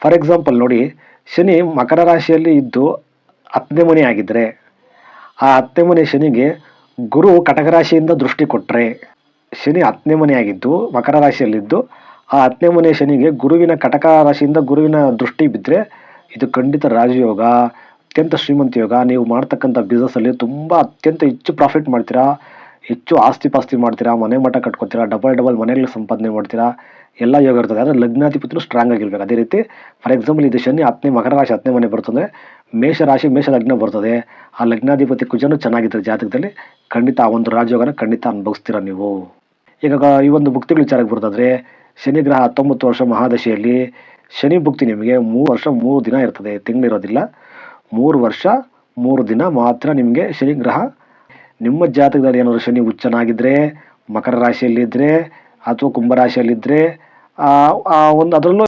For example ನೋಡಿ, ಶನಿ ಮಕರ ರಾಶಿಯಲ್ಲಿ ಇದ್ದು 10ನೇ ಮನೆ ಆಗಿದ್ದರೆ, ಆ 10ನೇ ಮನೆ ಶನಿಗೆ ಗುರು ಕಟಕ ರಾಶಿಯಿಂದ ದೃಷ್ಟಿ ಕೊಟ್ಟರೆ, ಶನಿ 10ನೇ ಮನೆ ಆಗಿದ್ದು ಮಕರ ರಾಶಿಯಲ್ಲಿದ್ದು ಆ 10ನೇ ಮನೆ ಶನಿಗೆ ಗುರುವಿನ ಕಟಕ ರಾಶಿಯಿಂದ ಗುರುವಿನ ದೃಷ್ಟಿ ಬಿದ್ದರೆ ಇದು ಖಂಡಿತ ರಾಜಯೋಗ, ಅತ್ಯಂತ ಶ್ರೀಮಂತ ಯೋಗ. ನೀವು ಮಾಡ್ತಕ್ಕಂಥ ಬಿಸ್ನೆಸ್ಸಲ್ಲಿ ತುಂಬ ಅತ್ಯಂತ ಹೆಚ್ಚು ಪ್ರಾಫಿಟ್ ಮಾಡ್ತೀರಾ, ಹೆಚ್ಚು ಆಸ್ತಿ ಪಾಸ್ತಿ ಮಾಡ್ತೀರಾ, ಮನೆ ಮಠ ಕಟ್ಕೊತೀರಾ, ಡಬಲ್ ಮನೆಗಳು ಸಂಪಾದನೆ ಮಾಡ್ತೀರಾ, ಎಲ್ಲ ಯೋಗ ಇರ್ತದೆ. ಆದರೆ ಲಗ್ನಾಧಿಪತಿನೂ ಸ್ಟ್ರಾಂಗ್ ಆಗಿರ್ಬೇಕು. ಅದೇ ರೀತಿ ಫಾರ್ ಎಕ್ಸಾಂಪಲ್ ಇದು ಶನಿ 10ನೇ ಮಕರ ರಾಶಿ 10ನೇ ಮನೆ ಬರ್ತದೆ, ಮೇಷ ರಾಶಿ ಮೇಷ ಲಗ್ನ ಬರ್ತದೆ. ಆ ಲಗ್ನಾಧಿಪತಿ ಕುಜನು ಚೆನ್ನಾಗಿದ್ದರೆ ಜಾತಕದಲ್ಲಿ ಖಂಡಿತ ಆ ಒಂದು ರಾಜಯೋಗನ ಖಂಡಿತ ಅನುಭವಿಸ್ತೀರ ನೀವು. ಈಗ ಈ ಒಂದು ಭುಕ್ತಿಗಳ ವಿಚಾರಕ್ಕೆ ಬರ್ತದ್ರೆ, ಶನಿ ಗ್ರಹ 19 ವರ್ಷ ಮಹಾದಶೆಯಲ್ಲಿ ಶನಿ ಭುಕ್ತಿ ನಿಮಗೆ 3 ವರ್ಷ 3 ದಿನ ಇರ್ತದೆ, ತಿಂಗಳಿರೋದಿಲ್ಲ. 3 ವರ್ಷ 3 ದಿನ ಮಾತ್ರ ನಿಮಗೆ ಶನಿ ಗ್ರಹ. ನಿಮ್ಮ ಜಾತಕದಲ್ಲಿ ಏನಾದರೂ ಶನಿ ಹುಚ್ಚನಾಗಿದ್ದರೆ, ಮಕರ ರಾಶಿಯಲ್ಲಿದ್ದರೆ ಅಥವಾ ಕುಂಭ ರಾಶಿಯಲ್ಲಿದ್ದರೆ, ಒಂದು ಅದರಲ್ಲೂ